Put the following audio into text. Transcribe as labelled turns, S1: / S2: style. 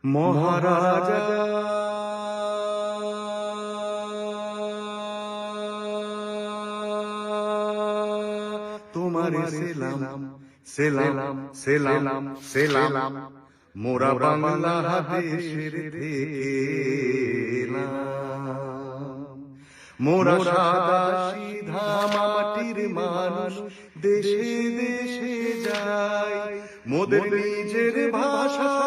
S1: মহারাজা তোমারে সেলাম সেলাম সেলাম সেলাম মোরা বাংলাদেশের থেকে মোরা সাদা সিধা মাটির মানুষ দেশে দেশে যায় মোদের নিজের ভাষা